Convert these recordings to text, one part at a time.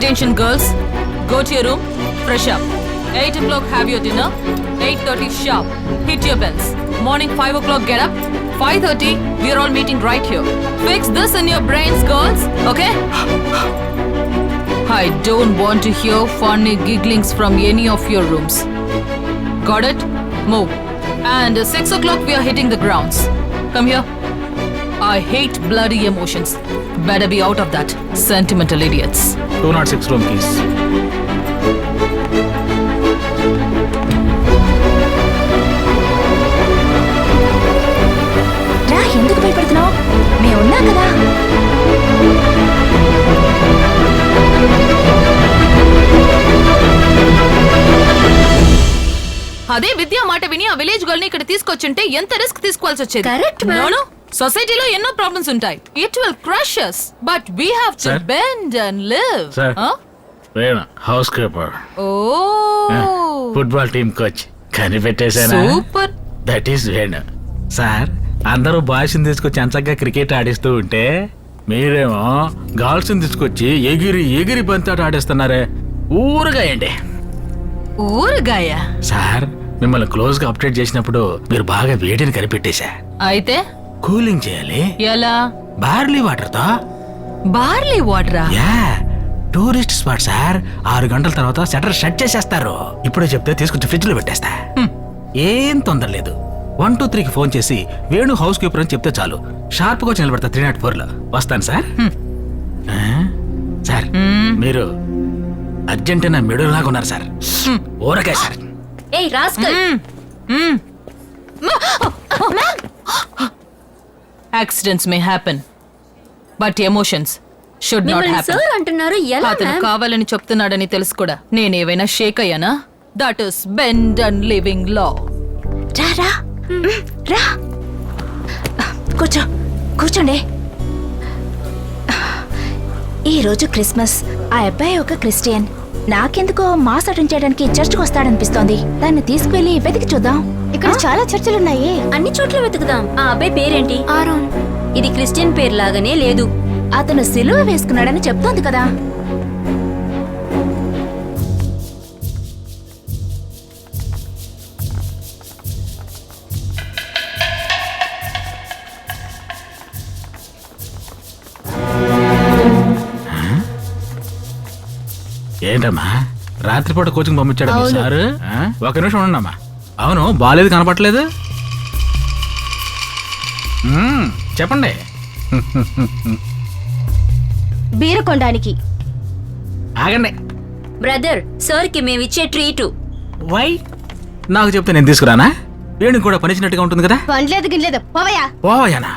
Attention girls, go to your room, fresh up. 8 o'clock have your dinner, 8:30 sharp, hit your bells. Morning 5 o'clock get up, 5:30 we are all meeting right here. Fix this in your brains girls, okay? I don't want to hear funny gigglings from any of your rooms. Got it? Move. And 6 o'clock we are hitting the grounds. Come here. I hate bloody emotions. Better be out of that, sentimental idiots. 206 room keys. రా, ఎందుకు భయపడుతున్నావు? మేము ఉన్నాం కదా. అదే విద్యా మాట విని ఆ విలేజ్ గర్ల్ ని ఇక్కడ తీసుకొచ్చుంటే ఎంత రిస్క్ తీసుకోవాల్సి వచ్చేది. Correct, ma'am. No, సొసైటీలో ఎన్నో ప్రాబ్లమ్స్ ఉంటాయి. ఇట్ విల్ క్రష్ us, బట్ we have to Sir? bend and live. Sir? Vena housekeeper Oh, football team coach కనిపెట్టేశానా? Super. That is Vena. Sir అందరూ బాయ్స్ తీసుకొచ్చి అంచగ్గా క్రికెట్ ఆడిస్తూ ఉంటే మీరేమో గర్ల్స్ తీసుకొచ్చి ఎగిరి ఎగిరి బంతాట ఆడిస్తున్నారే. ఊరగాయండి ఊరగాయ. సార్ మిమ్మల్ని క్లోజ్ గా అప్డేట్ చేసినప్పుడు మీరు బాగా వేడిని కనిపెట్టేశా. అయితే కూలింగ్ చేయాలి ఎలా? బార్లీ వాటర్ తో. బార్లీ వాటరా? Yeah tourist spot sir. 6 గంటల తర్వాత షట్టర్ షట్ చేసేస్తారు. ఇప్పుడే చెప్తే తీసుకొచ్చి ఫ్రిడ్జ్ లో పెట్టేస్తా. ఏం తొందర లేదు. 1 2 3కి ఫోన్ చేసి వేణు హౌస్ కీపర్ అని చెప్తే చాలు. షార్ప్ గా వచ్చి నిలబడతా 304 లో. వస్తాను సార్. సార్ మీరు అర్జెంటీనా మిడిల్ లాగా ఉన్నారు సార్. ఊరకాయ సార్. ఏయ్ rascal, accidents may happen, but emotions should not మిమ్మల్ని హ్యాపెన్. సార్ అంటున్నారు. ఎలా అతను మ్యామ్? కావాలని చెప్తున్నాడని తెలుసు కూడా. నేనేవైనా షేక్ అయ్యానా? That is bend and living లా. రా రా రా, కూర్చోండి. ఈ రోజు క్రిస్మస్. ఆ అబ్బాయి ఒక క్రిస్టియన్. నాకెందుకో మాస్ అటెండ్ చేయడానికి చర్చ్కి వస్తాడనిపిస్తోంది. దాన్ని తీసుకువెళ్ళి వెతికి చూద్దాం. ఇక్కడ చాలా చర్చిలున్నాయి. అన్ని చోట్ల వెతుకుదాం. ఆ అబ్బాయి పేరేంటి? ఆరోన్. ఇది క్రిస్టియన్ పేరు లాగానే లేదు. అతను సిలువ వేసుకున్నాడని చెప్తోంది కదా. ఏంటమ్మా రాత్రిపూట కోచింగ్ పంపించాడు సార్? ఒక నిమిషం ఉండమ్మా. అవును బాలేదు కనపట్లేదు. చెప్పండి. బీరు కొనడానికి. ఆగండి. బ్రదర్, సార్ కి మేమిచ్చే ట్రీటు. వై నాకు చెప్తే నేను తీసుకురానా? వేణుకి కూడా పనిచినట్టుగా ఉంటుంది కదా. పండ్లేదు గిన్లేదు, పోవయా. ఓయనా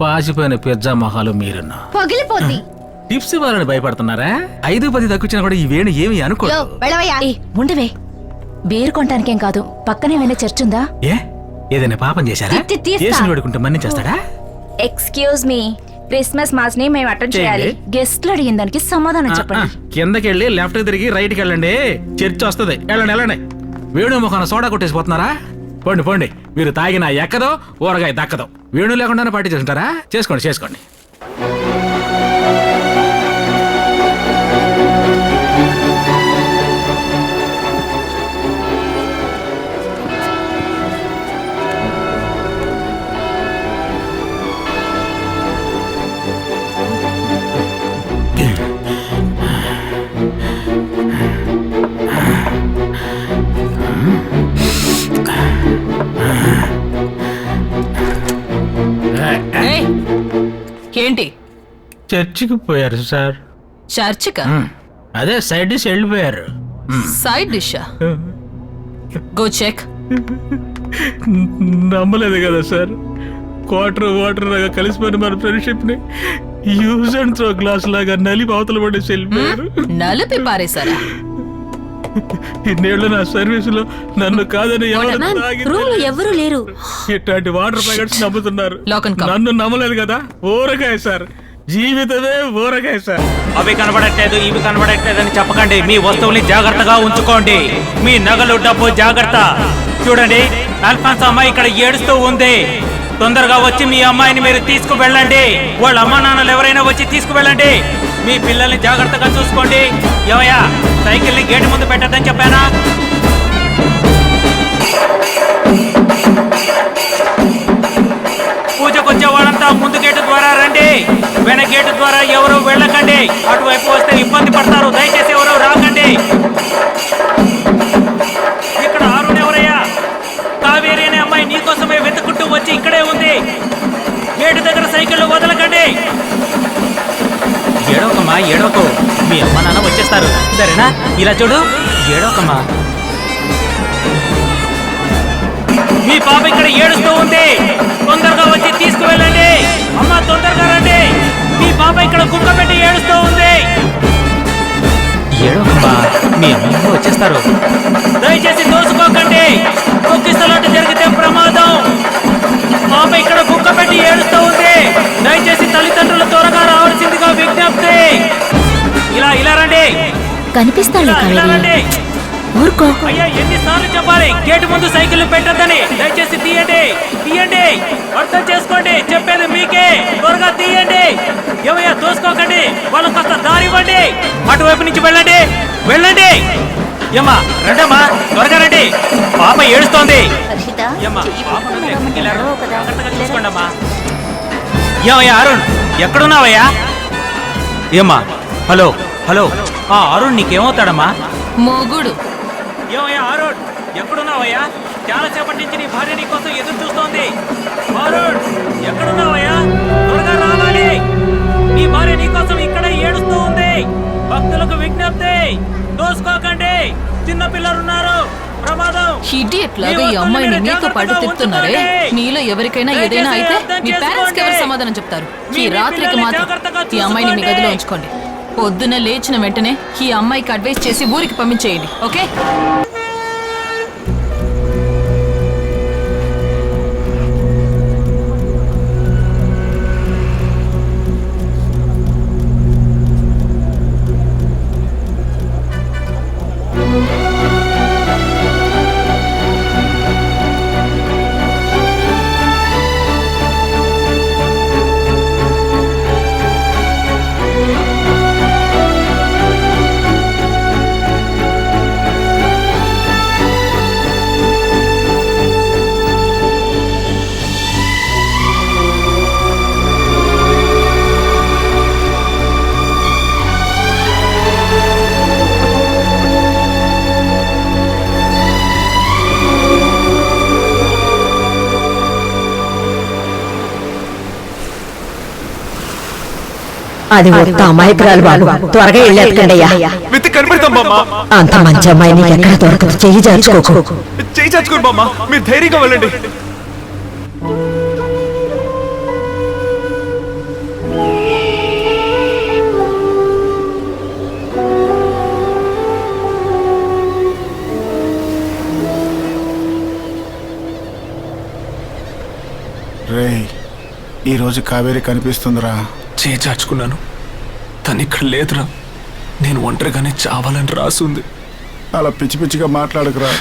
పాసిపోయిన పిజ్జా మొహాలు మీరున్నా. పగిలిపోద్ది. టిప్స్ ఇవ్వాలని భయపడుతున్నారా? 5 10 తక్కువచ్చినా కూడా ఈ వేణు ఏమి అనుకో. ఉండవే, బీరు కొనటానికేం కాదు. పక్కనే ఏమైనా చర్చ్ ఉందా? ఏదైనా పాపం చేశారా? చేసిన వేడుకుంటే మన్నించేస్తాడా? ఎక్స్క్యూజ్ మీ, క్రిస్మస్ మాస్ ని మేము అటెండ్ చేయాలి. గెస్ట్లు అడిగిన దానికి సమాధానం చెప్పండి. కిందకెళ్ళి లెఫ్ట్ తిరిగి రైట్కి వెళ్ళండి. చర్చ్ వస్తుంది. వెళ్ళండి. వేణు ముఖాన సోడా కొట్టేసిపోతున్నారా? పోండి. మీరు తాగిన ఎక్కదో ఊరగాయ దక్కదో. వేణు లేకుండానే పార్టీ చేసుకుంటారా? చేసుకోండి. ఏంటి? చర్చికి పోయారు సార్. చర్చికా? అదే సైడ్ డిష్ వెళ్ళిపోయారు. సైడ్ డిషా? Go check. నమ్మలేదు కదా సార్. వాటర్ లాగా కలిసిపోయిన మన ఫ్రెండ్షిప్ ని యూజ్ అండ్ త్రో గ్లాస్ లాగా నలిపి అవతల పడేసి వెళ్ళిపోయారు. నలిపి పారేశారా? ఇన్నేళ్ళు నా సర్వీస్ లో నన్ను కాదని ఎవరు లేరు. ఇట్లాంటి వాటర్ ప్యాకెట్స్ నమ్ముతున్నారు. Lock and come. నన్ను నమ్మలేదు కదా. ఊరగాయ సార్, జీవితమే ఊరగాయ సార్. అవి కనబడట్లేదు, ఇవి కనబడట్లేదు అని చెప్పకండి. మీ వస్తువుల్ని జాగ్రత్తగా ఉంచుకోండి. మీ నగలు, డబ్బు జాగ్రత్త. చూడండి, అల్ఫాన్స్ అమ్మాయి ఇక్కడ ఏడుస్తూ ఉంది. తొందరగా వచ్చి మీ అమ్మాయిని మీరు తీసుకువెళ్ళండి. వాళ్ళ అమ్మా నాన్నలు ఎవరైనా వచ్చి తీసుకువెళ్ళండి. మీ పిల్లల్ని జాగ్రత్తగా చూసుకోండి. ఏమయ్యా, సైకిల్ని గేటు ముందు పెట్టద్దని చెప్పానా? పూజకు వచ్చే వాళ్ళంతా ముందు గేటు ద్వారా రండి. వెనక గేటు ద్వారా ఎవరు వెళ్ళకండి. అటువైపు వస్తే ఇబ్బంది పడతారు. దయచేసి ఎవరు రాకండి. ఇక్కడ అరుణ్ ఎవరయ్యా? కావేరి అనే అమ్మాయి నీకోసమే వెతుకుంటూ వచ్చి ఇక్కడే ఉంది. గేటు దగ్గర సైకిళ్ళు వదలకండి. ఏడవకమ్మా, ఏడవకు. మీ అమ్మ నాన్న వచ్చేస్తారు, సరేనా? ఇలా చూడు, ఏడవకమ్మా. మీ పాప ఇక్కడ ఏడుస్తూ ఉంది. తొందరగా వచ్చి తీసుకువెళ్ళండి. అమ్మ, తొందరగా రండి. మీ పాప ఇక్కడ కుక్క పెట్టి ఏడుస్తూ ఉంది. ఏడవకమ్మా, మీ అమ్మ వచ్చేస్తారు. దయచేసి దోసుకోకండి. కుక్కిసలాట జరిగితే ప్రమాదం. పాప ఇక్కడ కుక్క పెట్టి ఏడుస్తూ ఉంది. దయచేసి తల్లిదండ్రులు త్వరగా రావాల్సిందిగా విజ్ఞప్తి. ఇలా ఇలా రండి. కనిపిస్తాను రండి. ఊరుకో. అయ్యా, ఎన్నిసార్లు చెప్పాలి గేటు ముందు సైకిల్ పెట్టద్దని? దయచేసి తీయండి, తీయండి. అర్థం చేసుకోండి, చెప్పేది మీకే. త్వరగా తీయండి. ఏమయ్యా, దోసుకోకండి. వాళ్ళకి కాస్త దారి ఇవ్వండి. అటువైపు నుంచి వెళ్ళండి, వెళ్ళండి. ఏమ్మా, రండమ్మా, త్వరగా రండి. పాప ఏడుస్తోంది. ఏమ్మా, పాపను ఎక్కడికి వెళ్ళారు? జాగ్రత్తగా చూసుకోండి అమ్మా. ఏమయ్యా అరుణ్, ఎక్కడున్నావయ్యా? ఏమ్మా, హలో హలో. అరుణ్ నీకేమవుతాడమ్మా? మొగుడు. ఏమయ్యా అరుణ్, ఎక్కడున్నావయ్యా? చాలా సేపటి నుంచి నీ భార్య నీ కోసం ఎదురు చూస్తోంది. అరుణ్, ఎక్కడున్నావయ్యా? త్వరగా రావాలి. నీ భార్య నీ కోసం ఇక్కడ ఏడుస్తూ ఉంది. భక్తులకు విజ్ఞప్తి, దోసుకోకండి. చిన్న పిల్లలున్నారు, ప్రమాదం. ఇడియట్ లాగా ఈ అమ్మాయిని మీతో పాటు తిప్పుతున్నారే. మీలో ఎవరికైనా ఏదైనా అయితే మీ పేరెంట్స్కి ఎవరు సమాధానం చెప్తారు? ఈ రాత్రికి మాత్రం ఈ అమ్మాయిని మీ గదిలో ఉంచుకోండి. పొద్దున లేచిన వెంటనే ఈ అమ్మాయికి అడ్వైస్ చేసి ఊరికి పంపించేయండి, ఓకే? అది ఒక్క అమాయకురాలు బాబు, త్వరగా వెళ్ళేట్టుకండయ్యా. అంత మంచి అమ్మాయి నీకు ఎక్కడ దొరకదు. చెయ్యి జార్చుకోకు. చెయ్యి చాచుకోండి బామ్మ, మీరు ధైర్యంగా వెళ్ళండి. రేయ్, ఈరోజు కావేరి కనిపిస్తుందిరా. చేయి చాచుకున్నాను, తను ఇక్కడ లేదురా. నేను ఒంటరిగానే చావాలని రాసుంది. అలా పిచ్చి పిచ్చిగా మాట్లాడకురా.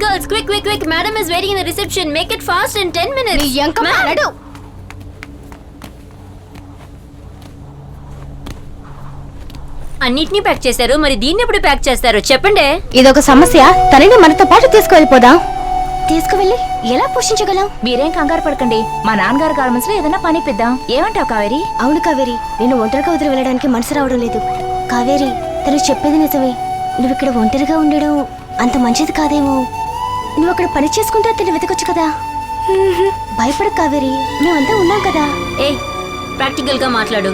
Girls, quick. Madam is waiting in the reception. Make it fast in 10 minutes. నీ యంక మానడు. అన్నిటినీ ప్యాక్ చేశారు, మరి దీన్ని ఎప్పుడు ప్యాక్ చేస్తారు చెప్పండి. ఇదొక సమస్య. తనని మనతో పాటు తీసుకెళ్ళిపోదాం. తీసుకువెళ్ళి ఎలా పోషించగలం? మీరేం కంగారు పడకండి, మా నాన్నగారు గార్మెంట్స్ లో ఏదైనా పని ఇప్పిద్దాం. ఏమంటావు కావేరి? అవును కావేరి, నేను ఒంటరిగా వదిలి వెళ్ళడానికి మనసు రావడం లేదు. కావేరి, తను చెప్పేది నిజమే. నువ్వు ఇక్కడ ఒంటరిగా ఉండడం అంత మంచిది కాదేమో. నువ్వు అక్కడ పని చేసుకుంటే అతన్ని వెతకొచ్చు కదా. భయపడ కావేరి, మేమంతా ఉన్నాం కదా. ఏ ప్రాక్టికల్ గా మాట్లాడు.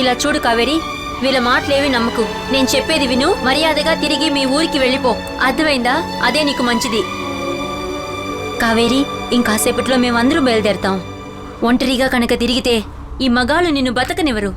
ఇలా చూడు కావేరి, వీళ్ళ మాటలేవి నమ్మకు. నేను చెప్పేది విను, మర్యాదగా తిరిగి మీ ఊరికి వెళ్ళిపో. అర్థమైందా? అదే నీకు మంచిది. కావేరి, ఇంకాసేపట్లో మేమందరూ బయలుదేరతాం. ఒంటరిగా కనుక తిరిగితే ఈ మగాళ్ళు నిన్ను బతకనివ్వరు.